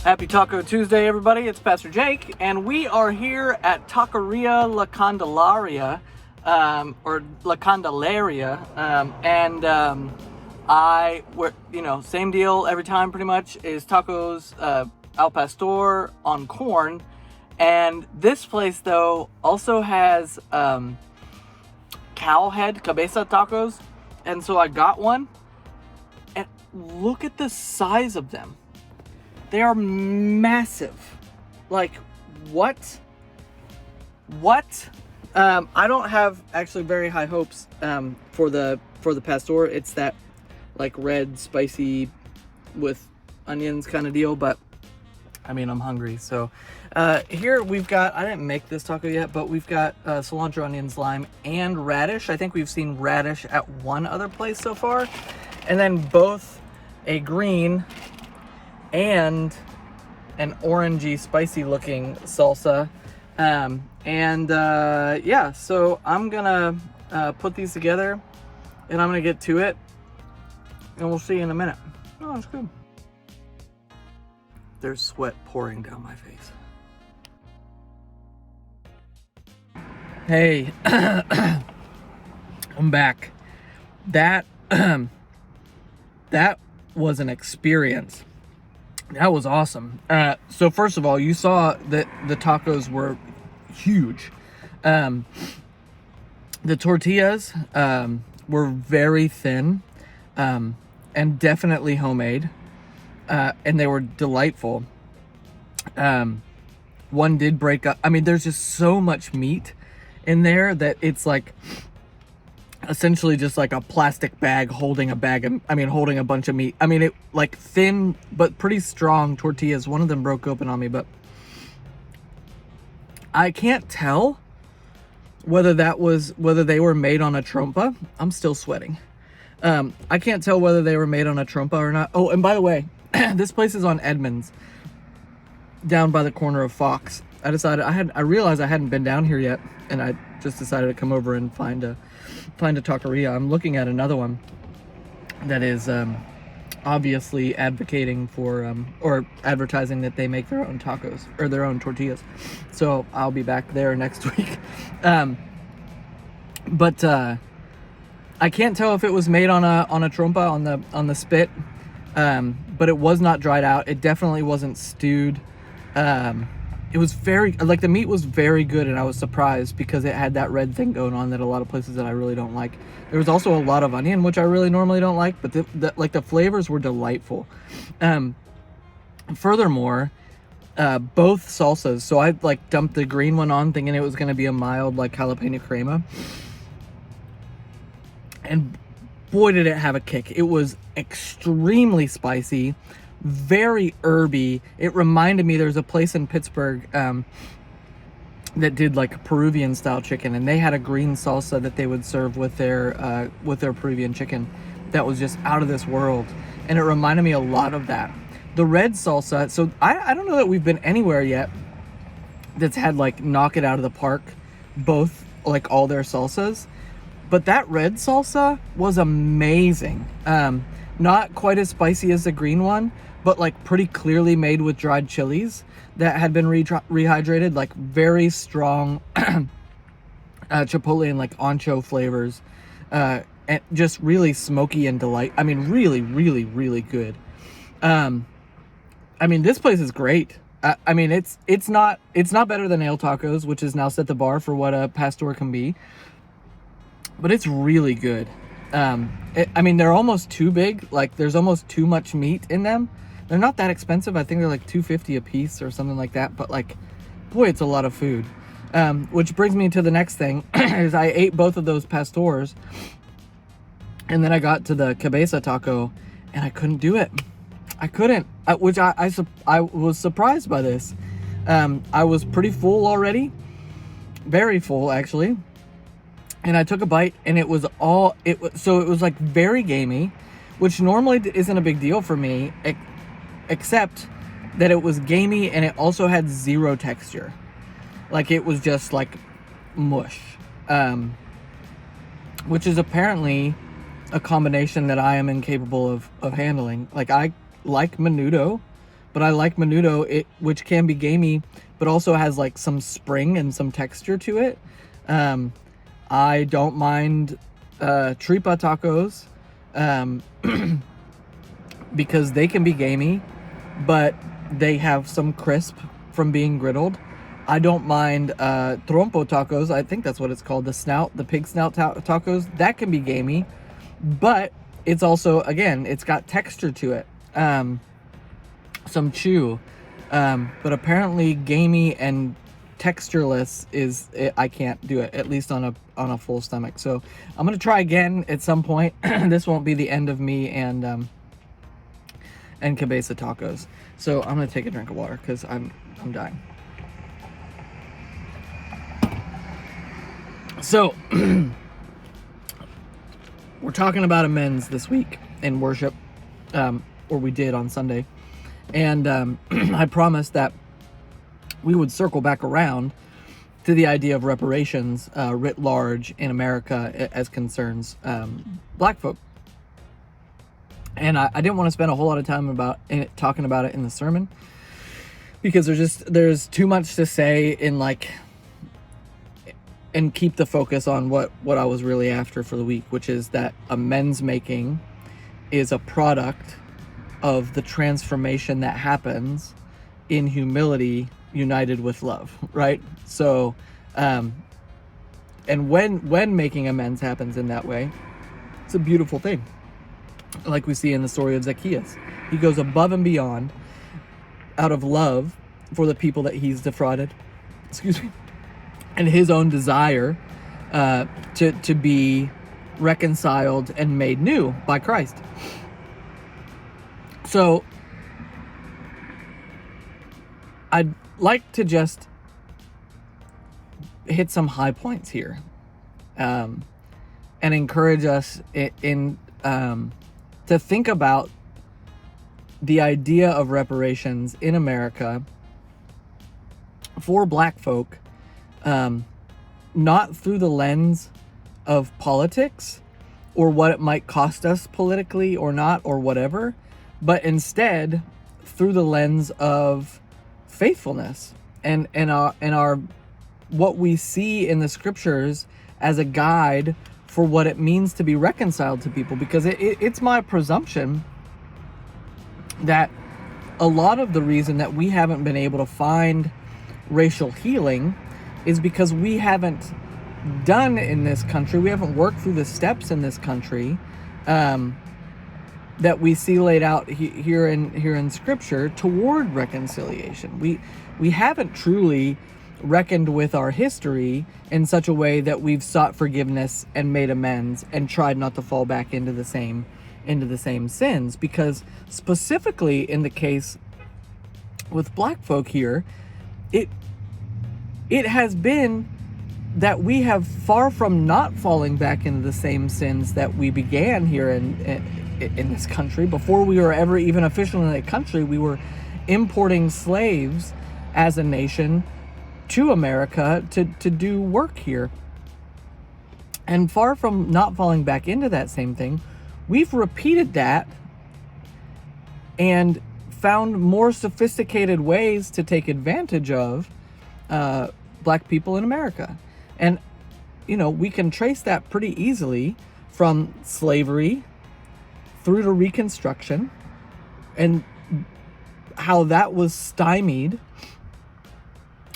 Happy Taco Tuesday, everybody. It's Pastor Jake, and we are here at Taqueria La Candelaria, or La Candelaria, same deal every time pretty much, is tacos al pastor on corn. And this place, though, also has cow head cabeza tacos, and so I got one, and look at the size of them. They are massive. Like, what? I don't have actually very high hopes for the pastor. It's that like red, spicy with onions kind of deal, but I mean, I'm hungry. So here we've got, I didn't make this taco yet, but we've got cilantro, onions, lime, and radish. I think we've seen radish at one other place so far. And then both a green and an orangey spicy looking salsa. Yeah, so I'm gonna put these together and I'm gonna get to it, and we'll see you in a minute. Oh, that's good. There's sweat pouring down my face. Hey, I'm back. That was an experience. That was awesome. So first of all, you saw that the tacos were huge. The tortillas were very thin and definitely homemade, and they were delightful. One did break up. I mean, there's just so much meat in there that it's like essentially just like a plastic bag holding a bunch of meat. I mean, it like thin but pretty strong tortillas. One of them broke open on me, but I can't tell whether they were made on a trompa. I'm still sweating. I can't tell whether they were made on a trompa or not. Oh, and by the way, this place is on Amends, down by the corner of Fox. I realized I hadn't been down here yet, and I just decided to come over and find a taqueria. I'm looking at another one that is obviously advocating for or advertising that they make their own tacos or their own tortillas. So I'll be back there next week. But I can't tell if it was made on a trompa on the spit. But it was not dried out. It definitely wasn't stewed. It was the meat was very good, and I was surprised because it had that red thing going on that a lot of places that I really don't like. There was also a lot of onion, which I really normally don't like, but the flavors were delightful. Furthermore, both salsas, so I like dumped the green one on thinking it was going to be a mild like jalapeno crema, and boy did it have a kick. It was extremely spicy, very herby. It reminded me, there's a place in Pittsburgh that did like Peruvian style chicken, and they had a green salsa that they would serve with their Peruvian chicken that was just out of this world, and it reminded me a lot of that. The red salsa, so I don't know that we've been anywhere yet that's had like knock it out of the park, both like all their salsas, but that red salsa was amazing. Not quite as spicy as the green one, but like pretty clearly made with dried chilies that had been rehydrated, like very strong chipotle and like ancho flavors, and just really smoky and I mean, really, really, really good. I mean, this place is great. I mean, it's not better than Ale Tacos, which has now set the bar for what a pastor can be, but it's really good. I mean, they're almost too big. Like, there's almost too much meat in them. They're not that expensive. I think they're like $2.50 a piece or something like that. But like, boy, it's a lot of food. Which brings me to the next thing is I ate both of those pastors, and then I got to the cabeza taco, and I couldn't do it. I couldn't, which I was surprised by this. I was pretty full already, very full actually. And I took a bite, and it was like very gamey, which normally isn't a big deal for me, except that it was gamey and it also had zero texture. Like, it was just like mush, which is apparently a combination that I am incapable of handling. Like, I like menudo, but I like menudo, which can be gamey, but also has like some spring and some texture to it. I don't mind tripa tacos because they can be gamey, but they have some crisp from being griddled. I don't mind trompo tacos. I think that's what it's called. The pig snout tacos. That can be gamey, but it's also, again, it's got texture to it. Some chew. But apparently gamey and textureless I can't do it, at least on a full stomach. So I'm going to try again at some point. This won't be the end of me and cabeza tacos. So I'm going to take a drink of water because I'm dying. So, we're talking about amends this week in worship, or we did on Sunday. And I promised that we would circle back around to the idea of reparations writ large in America as concerns black folk. And I didn't want to spend a whole lot of time talking about it in the sermon, because there's too much to say and keep the focus on what I was really after for the week, which is that amends making is a product of the transformation that happens in humility united with love, right? So, and when making amends happens in that way, it's a beautiful thing. Like we see in the story of Zacchaeus. He goes above and beyond out of love for the people that he's defrauded. Excuse me. And his own desire to be reconciled and made new by Christ. So I'd like to just hit some high points here, and encourage us to think about the idea of reparations in America for black folk, not through the lens of politics or what it might cost us politically or not or whatever, but instead through the lens of faithfulness and our what we see in the scriptures as a guide for what it means to be reconciled to people. Because it's my presumption that a lot of the reason that we haven't been able to find racial healing is because we haven't done in this country, we haven't worked through the steps in this country that we see laid out here in Scripture toward reconciliation. We haven't truly reckoned with our history in such a way that we've sought forgiveness and made amends and tried not to fall back into the same sins. Because specifically in the case with black folk here, it has been that we have, far from not falling back into the same sins that we began here in this country. Before we were ever even officially in a country, we were importing slaves as a nation to America to do work here. And far from not falling back into that same thing, we've repeated that and found more sophisticated ways to take advantage of black people in America. And, we can trace that pretty easily from slavery through to Reconstruction, and how that was stymied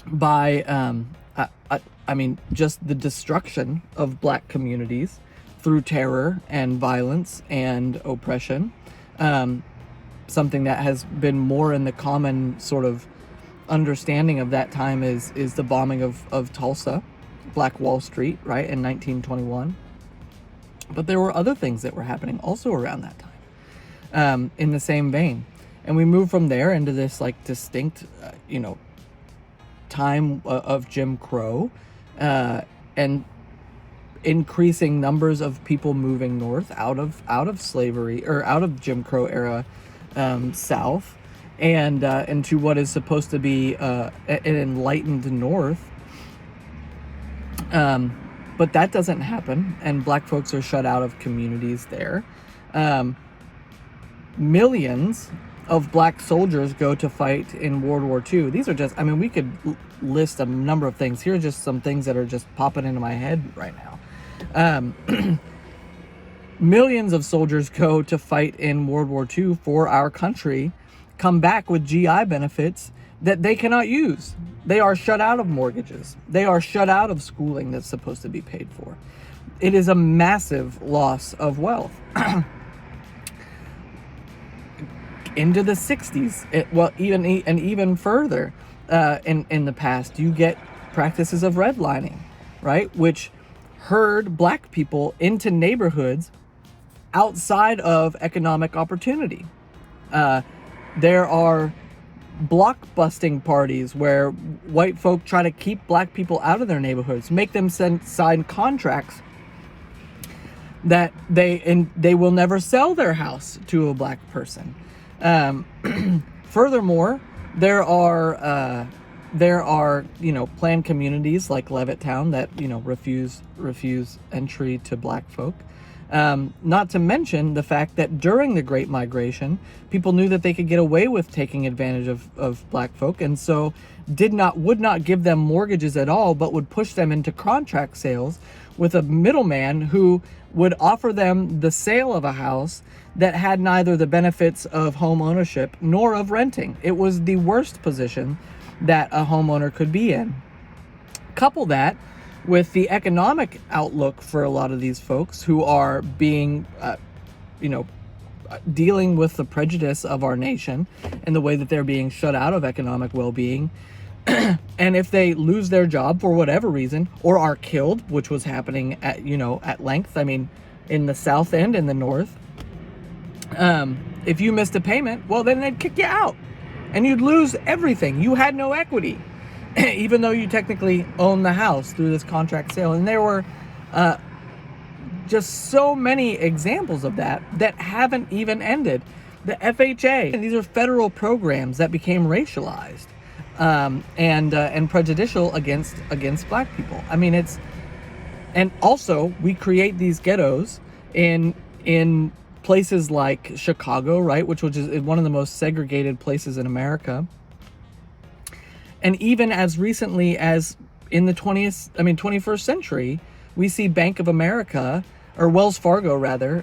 by, just the destruction of black communities through terror and violence and oppression. Something that has been more in the common sort of understanding of that time is the bombing of Tulsa, Black Wall Street, right, in 1921. But there were other things that were happening also around that time, in the same vein. And we move from there into this distinct, time of Jim Crow, and increasing numbers of people moving north out of slavery, or out of Jim Crow era, south, and into what is supposed to be an enlightened north. But that doesn't happen, and black folks are shut out of communities there. Millions of black soldiers go to fight in World War II. These are just, I mean, we could list a number of things. Here are just some things that are just popping into my head right now. Millions of soldiers go to fight in World War II for our country, come back with GI benefits that they cannot use. They are shut out of mortgages. They are shut out of schooling that's supposed to be paid for. It is a massive loss of wealth. Into the 60s, even further in the past, you get practices of redlining, right? Which herd black people into neighborhoods outside of economic opportunity. There are block-busting parties where white folk try to keep black people out of their neighborhoods, make them sign contracts that they will never sell their house to a black person. Furthermore, there are planned communities like Levittown that refuse entry to black folk. Not to mention the fact that during the Great Migration, people knew that they could get away with taking advantage of black folk, and so would not give them mortgages at all, but would push them into contract sales with a middleman who would offer them the sale of a house that had neither the benefits of home ownership nor of renting. It was the worst position that a homeowner could be in. Couple that with the economic outlook for a lot of these folks who are being, dealing with the prejudice of our nation and the way that they're being shut out of economic well-being. And if they lose their job for whatever reason or are killed, which was happening at length, I mean, in the South End and the North, if you missed a payment, well, then they'd kick you out and you'd lose everything. You had no equity, even though you technically own the house through this contract sale. And there were just so many examples of that haven't even ended. The FHA, and these are federal programs that became racialized and prejudicial against black people. I mean, and also we create these ghettos in places like Chicago, right, which is one of the most segregated places in America. And even as recently as in the 21st century, we see Bank of America, or Wells Fargo rather,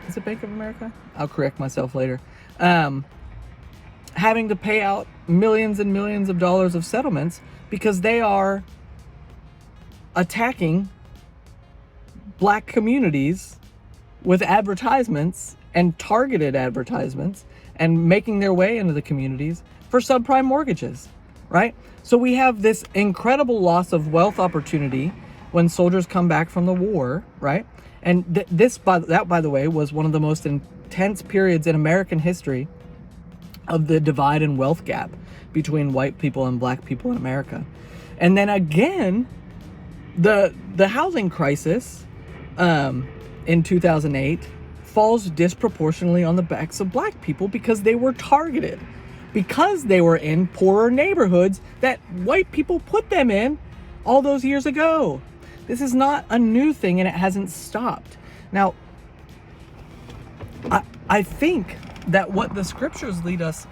is it Bank of America? I'll correct myself later. Having to pay out millions and millions of dollars of settlements because they are attacking black communities with advertisements and targeted advertisements and making their way into the communities for subprime mortgages, right? So we have this incredible loss of wealth opportunity when soldiers come back from the war, right? And that, by the way, was one of the most intense periods in American history of the divide and wealth gap between white people and black people in America. And then again, the housing crisis in 2008 falls disproportionately on the backs of black people because they were targeted, because they were in poorer neighborhoods that white people put them in all those years ago. This is not a new thing, and it hasn't stopped. Now, I think that what the scriptures lead us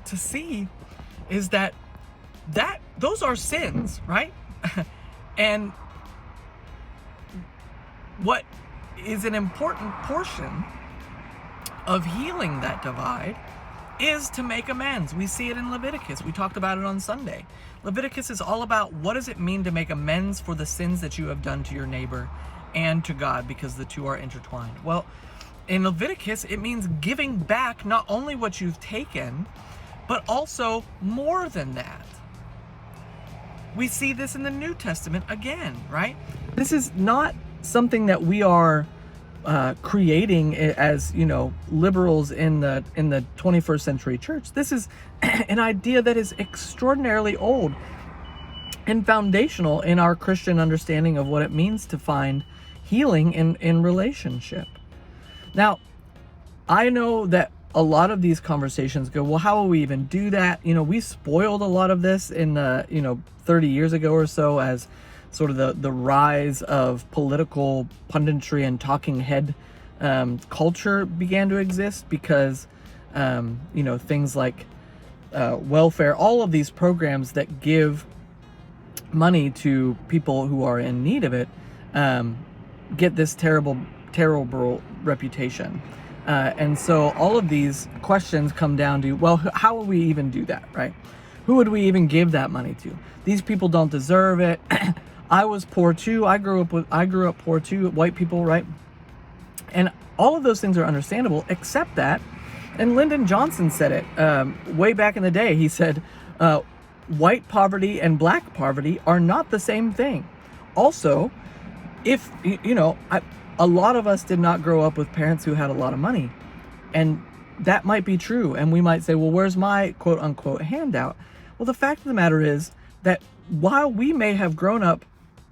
to see is that those are sins, right? And what is an important portion of healing that divide is to make amends. We see it in Leviticus. We talked about it on Sunday. Leviticus is all about what does it mean to make amends for the sins that you have done to your neighbor and to God, because the two are intertwined. Well, in Leviticus, it means giving back not only what you've taken, but also more than that. We see this in the New Testament again, right? This is not something that we are creating as liberals in the 21st century church. This is an idea that is extraordinarily old and foundational in our Christian understanding of what it means to find healing in relationship. Now, I know that a lot of these conversations go, well, how will we even do that? We spoiled a lot of this in the 30 years ago or so as sort of the rise of political punditry and talking head culture began to exist because, things like welfare, all of these programs that give money to people who are in need of it, get this terrible reputation. And so all of these questions come down to, well, how will we even do that, right? Who would we even give that money to? These people don't deserve it. I was poor too. I grew up poor too, white people, right? And all of those things are understandable, except that, and Lyndon Johnson said it way back in the day. He said, white poverty and black poverty are not the same thing. Also, if, a lot of us did not grow up with parents who had a lot of money. And that might be true. And we might say, well, where's my quote unquote handout? Well, the fact of the matter is that while we may have grown up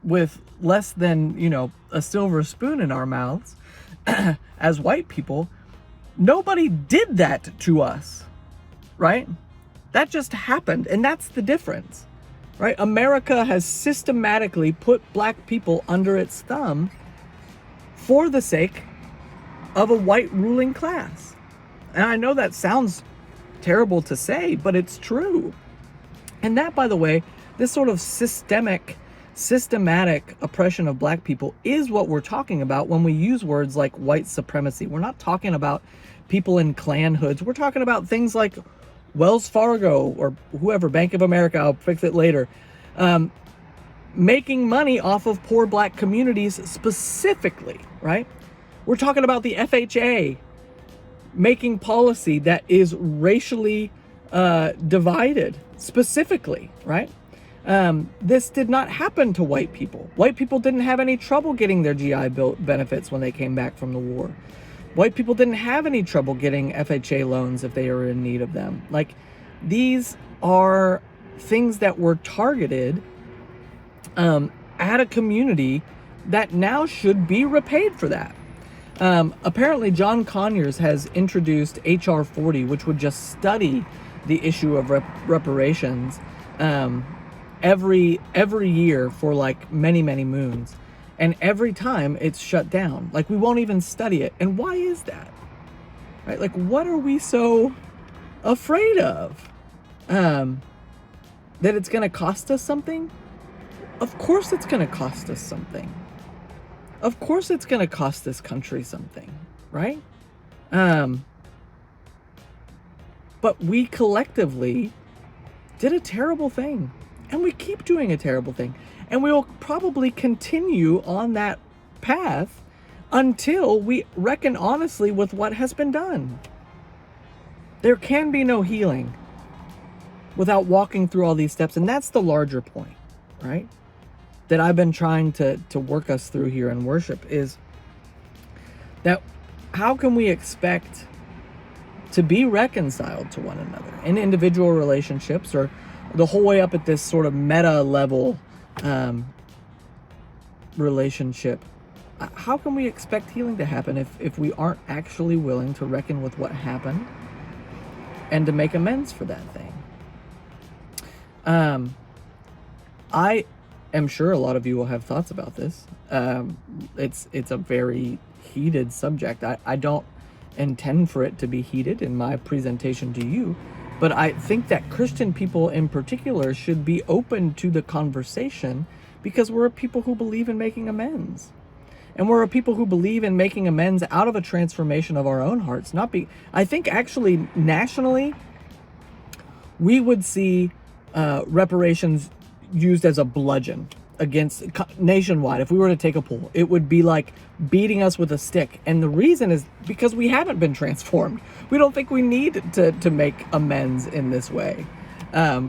with less than, a silver spoon in our mouths as white people, nobody did that to us, right? That just happened. And that's the difference, right? America has systematically put black people under its thumb for the sake of a white ruling class. And I know that sounds terrible to say, but it's true. And that, by the way, this sort of systematic oppression of black people is what we're talking about when we use words like white supremacy. We're not talking about people in Klan hoods. We're talking about things like Wells Fargo or whoever, Bank of America, I'll fix it later, making money off of poor black communities specifically, right? We're talking about the FHA making policy that is racially divided specifically, right? This did not happen to white people. White people didn't have any trouble getting their GI Bill benefits when they came back from the war. White people didn't have any trouble getting FHA loans if they were in need of them. Like, these are things that were targeted at a community that now should be repaid for that. Apparently, John Conyers has introduced H.R. 40, which would just study the issue of reparations every year for like many, many moons. And every time it's shut down. Like, we won't even study it. And why is that? Right? Like, what are we so afraid of? That it's going to cost us something? Of course it's going to cost us something. Of course it's going to cost this country something, right? But we collectively did a terrible thing. And we keep doing a terrible thing. And we will probably continue on that path until we reckon honestly with what has been done. There can be no healing without walking through all these steps. And that's the larger point, right? That I've been trying to work us through here in worship, is that how can we expect to be reconciled to one another in individual relationships, or the whole way up at this sort of meta level relationship? How can we expect healing to happen if we aren't actually willing to reckon with what happened and to make amends for that thing? I am sure a lot of you will have thoughts about this. It's a very heated subject. I don't intend for it to be heated in my presentation to you, but I think that Christian people in particular should be open to the conversation, because we're a people who believe in making amends. And we're a people who believe in making amends out of a transformation of our own hearts. I think actually nationally, we would see reparations used as a bludgeon against nationwide. If we were to take a poll, it would be like beating us with a stick. And the reason is because we haven't been transformed. We don't think we need to make amends in this way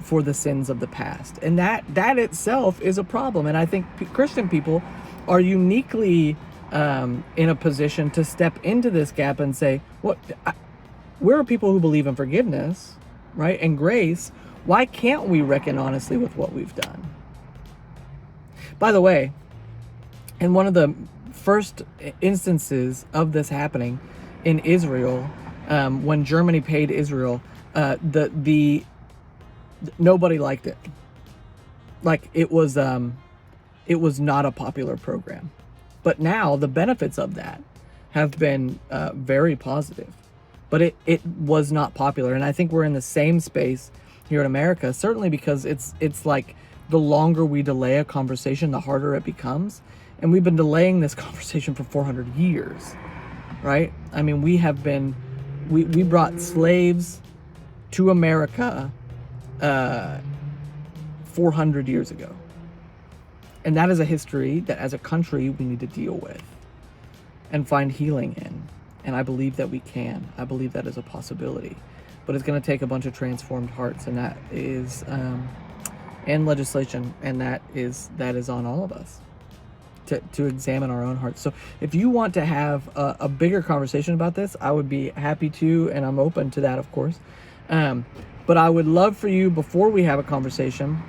for the sins of the past. And that itself is a problem. And I think Christian people are uniquely in a position to step into this gap and say, we're people who believe in forgiveness, right? And grace. Why can't we reckon honestly with what we've done? By the way, in one of the first instances of this happening in Israel, when Germany paid Israel, nobody liked it. Like, it was not a popular program. But now the benefits of that, have been very positive, but it was not popular. And I think we're in the same space here in America, certainly because it's like the longer we delay a conversation, the harder it becomes. And we've been delaying this conversation for 400 years, right? I mean, we brought slaves to America 400 years ago. And that is a history that as a country we need to deal with and find healing in. And I believe that we can. I believe that is a possibility. But it's going to take a bunch of transformed hearts, and that is, and legislation, and that is on all of us to examine our own hearts. So if you want to have a bigger conversation about this, I would be happy to, and I'm open to that, of course. But I would love for you, before we have a conversation,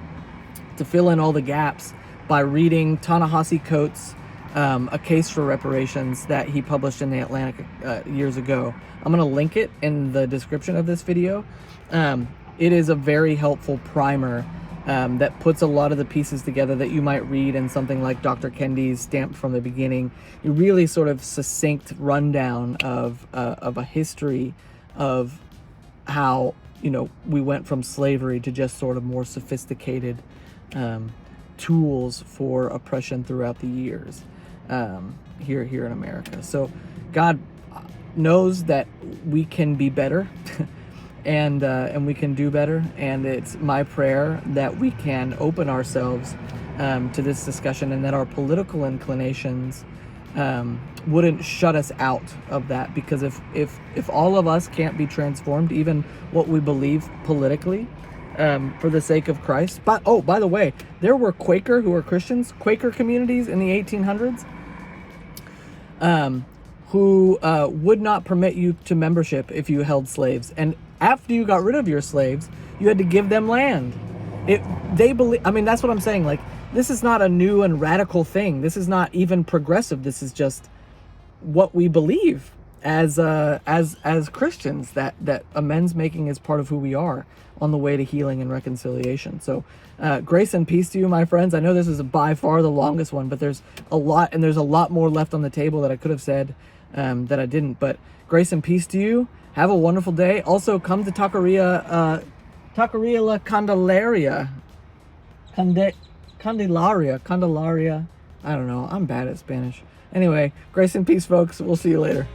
to fill in all the gaps by reading Ta-Nehisi Coates' A Case for Reparations that he published in the Atlantic years ago. I'm going to link it in the description of this video. It is a very helpful primer that puts a lot of the pieces together that you might read in something like Dr. Kendi's Stamped from the Beginning. A really sort of succinct rundown of a history of how, you know, we went from slavery to just sort of more sophisticated tools for oppression throughout the years here in America. So God knows that we can be better and we can do better, and it's my prayer that we can open ourselves to this discussion, and that our political inclinations wouldn't shut us out of that. Because if all of us can't be transformed, even what we believe politically, for the sake of Christ. But by the way, there were Quaker communities in the 1800s who would not permit you to membership if you held slaves. And after you got rid of your slaves, you had to give them land. I mean, that's what I'm saying. Like, this is not a new and radical thing. This is not even progressive. This is just what we believe as Christians, that amends making is part of who we are on the way to healing and reconciliation. So grace and peace to you, my friends. I know this is by far the longest one, but there's a lot, and there's a lot more left on the table that I could have said that I didn't. But grace and peace to you. Have a wonderful day. Also, come to Taqueria La Candelaria. Candelaria. I don't know. I'm bad at Spanish. Anyway, grace and peace, folks. We'll see you later.